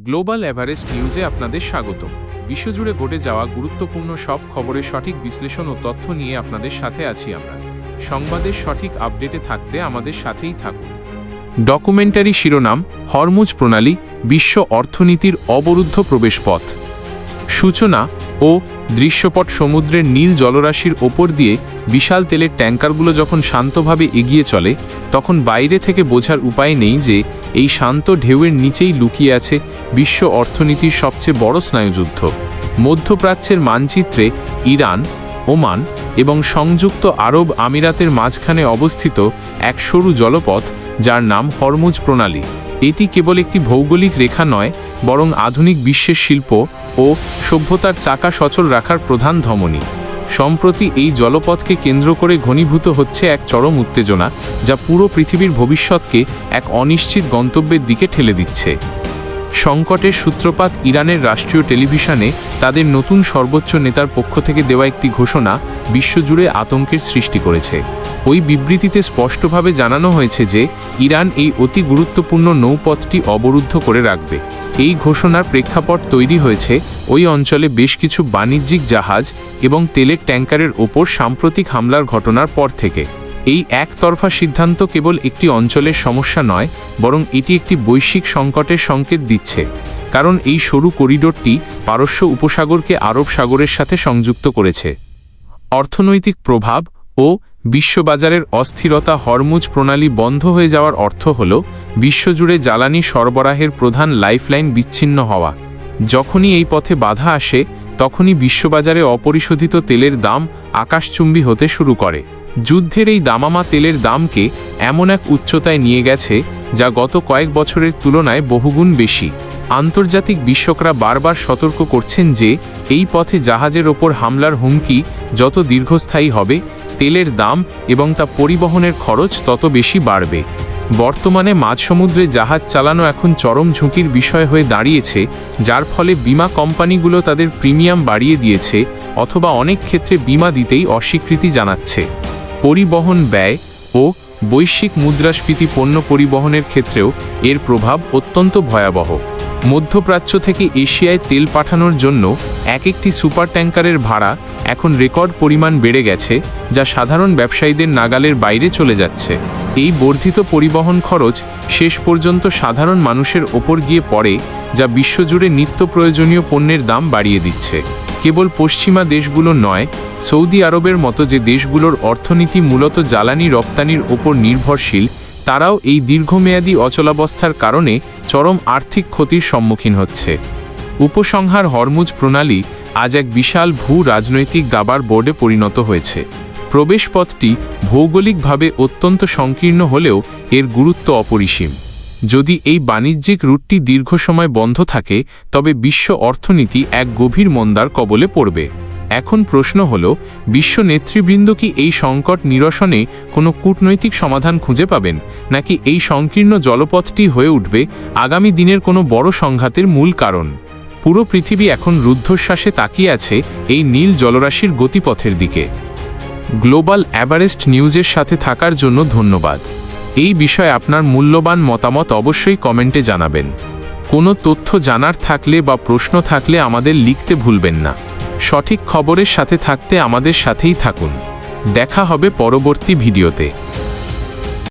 Global Everest নিউজে আপনাদের স্বাগত। বিশ্বজুড়ে ঘটে যাওয়া গুরুত্বপূর্ণ সব খবরের সঠিক বিশ্লেষণ ও তথ্য নিয়ে আপনাদের সাথে আছি আমরা। সংবাদের সঠিক আপডেটে থাকতে আমাদের সাথেই থাকুন। ডকুমেন্টারি শিরোনাম: হরমুজ প্রণালী, বিশ্ব অর্থনীতির অবরুদ্ধ প্রবেশপথ। সূচনা ও দৃশ্যপট: সমুদ্রের নীল জলরাশির ওপর দিয়ে বিশাল তেলের ট্যাঙ্কারগুলো যখন শান্তভাবে এগিয়ে চলে, তখন বাইরে থেকে বোঝার উপায় নেই যে এই শান্ত ঢেউয়ের নিচেই লুকিয়ে আছে বিশ্ব অর্থনীতির সবচেয়ে বড় স্নায়ুযুদ্ধ। মধ্যপ্রাচ্যের মানচিত্রে ইরান, ওমান এবং সংযুক্ত আরব আমিরাতের মাঝখানে অবস্থিত এক সরু জলপথ, যার নাম হরমুজ প্রণালী। এটি কেবল একটি ভৌগোলিক রেখা নয়, বরং আধুনিক বিশ্বের শিল্প ও সভ্যতার চাকা সচল রাখার প্রধান ধমনী। সম্প্রতি এই জলপথকে কেন্দ্র করে ঘনীভূত হচ্ছে এক চরম উত্তেজনা, যা পুরো পৃথিবীর ভবিষ্যৎকে এক অনিশ্চিত গন্তব্যের দিকে ঠেলে দিচ্ছে। সংকটের সূত্রপাত: ইরানের রাষ্ট্রীয় টেলিভিশনে তাদের নতুন সর্বোচ্চ নেতার পক্ষ থেকে দেওয়া একটি ঘোষণা বিশ্বজুড়ে আতঙ্কের সৃষ্টি করেছে। ওই বিবৃতিতে স্পষ্টভাবে জানানো হয়েছে যে ইরান এই অতি গুরুত্বপূর্ণ নৌপথটি অবরুদ্ধ করে রাখবে। এই ঘোষণার প্রেক্ষাপট তৈরি হয়েছে ওই অঞ্চলে বেশ কিছু বাণিজ্যিক জাহাজ এবং তেলের ট্যাঙ্কারের ওপর সাম্প্রতিক হামলার ঘটনার পর থেকে। এই একতরফা সিদ্ধান্ত কেবল একটি অঞ্চলের সমস্যা নয়, বরং এটি একটি বৈশ্বিক সংকটের সংকেত দিচ্ছে। কারণ এই সরু করিডোরটি পারস্য উপসাগরকে আরব সাগরের সাথে সংযুক্ত করেছে। অর্থনৈতিক প্রভাব ও বিশ্ববাজারের অস্থিরতা: হরমুজ প্রণালী বন্ধ হয়ে যাওয়ার অর্থ হল বিশ্বজুড়ে জ্বালানি সরবরাহের প্রধান লাইফলাইন বিচ্ছিন্ন হওয়া। যখনই এই পথে বাধা আসে, তখনই বিশ্ববাজারে অপরিশোধিত তেলের দাম আকাশচুম্বী হতে শুরু করে। যুদ্ধের এই দামামা তেলের দামকে এমন এক উচ্চতায় নিয়ে গেছে যা গত কয়েক বছরের তুলনায় বহুগুণ বেশি। আন্তর্জাতিক বিশ্বকরা বারবার সতর্ক করছেন যে এই পথে জাহাজের ওপর হামলার হুমকি যত দীর্ঘস্থায়ী হবে, তেলের দাম এবং তা পরিবহনের খরচ তত বেশি বাড়বে। বর্তমানে মাঝসমুদ্রে জাহাজ চালানো এখন চরম ঝুঁকির বিষয় হয়ে দাঁড়িয়েছে, যার ফলে বীমা কোম্পানিগুলো তাদের প্রিমিয়াম বাড়িয়ে দিয়েছে অথবা অনেক ক্ষেত্রে বীমা দিতেই অস্বীকৃতি জানাচ্ছে। পরিবহন ব্যয় ও বৈশ্বিক মুদ্রাস্ফীতি: পণ্য পরিবহনের ক্ষেত্রেও এর প্রভাব অত্যন্ত ভয়াবহ। মধ্যপ্রাচ্য থেকে এশিয়ায় তেল পাঠানোর জন্য একটি সুপার ট্যাঙ্কারের ভাড়া এখন রেকর্ড পরিমাণ বেড়ে গেছে, যা সাধারণ ব্যবসায়ীদের নাগালের বাইরে চলে যাচ্ছে। এই বর্ধিত পরিবহন খরচ শেষ পর্যন্ত সাধারণ মানুষের ওপর গিয়ে পড়ে, যা বিশ্বজুড়ে নিত্য প্রয়োজনীয় পণ্যের দাম বাড়িয়ে দিচ্ছে। কেবল পশ্চিমা দেশগুলো নয়, সৌদি আরবের মতো যে দেশগুলোর অর্থনীতি মূলত জ্বালানি রপ্তানির ওপর নির্ভরশীল, তারাও এই দীর্ঘমেয়াদী অচলাবস্থার কারণে চরম আর্থিক ক্ষতির সম্মুখীন হচ্ছে। উপসংহার: হরমুজ প্রণালী আজ এক বিশাল রাজনৈতিক দাবার বোর্ডে পরিণত হয়েছে। প্রবেশপথটি ভৌগোলিকভাবে অত্যন্ত সংকীর্ণ হলেও এর গুরুত্ব অপরিসীম। যদি এই বাণিজ্যিক রুটটি দীর্ঘ সময় বন্ধ থাকে, তবে বিশ্ব অর্থনীতি এক গভীর মন্দার কবলে পড়বে। এখন প্রশ্ন হল, বিশ্ব নেতৃবৃন্দ কি এই সংকট নিরসনে কোনো কূটনৈতিক সমাধান খুঁজে পাবেন, নাকি এই সংকীর্ণ জলপথটি হয়ে উঠবে আগামী দিনের কোনো বড় সংঘাতের মূল কারণ? পুরো পৃথিবী এখন রুদ্ধশ্বাসে তাকিয়ে আছে এই নীল জলরাশির গতিপথের দিকে। গ্লোবাল এভারেস্ট নিউজের সাথে থাকার জন্য ধন্যবাদ। এই বিষয়ে আপনার মূল্যবান মতামত অবশ্যই কমেন্টে জানাবেন। কোনো তথ্য জানার থাকলে বা প্রশ্ন থাকলে আমাদের লিখতে ভুলবেন না। সঠিক খবরের সাথে থাকতে আমাদের সাথেই থাকুন। দেখা হবে পরবর্তী ভিডিওতে।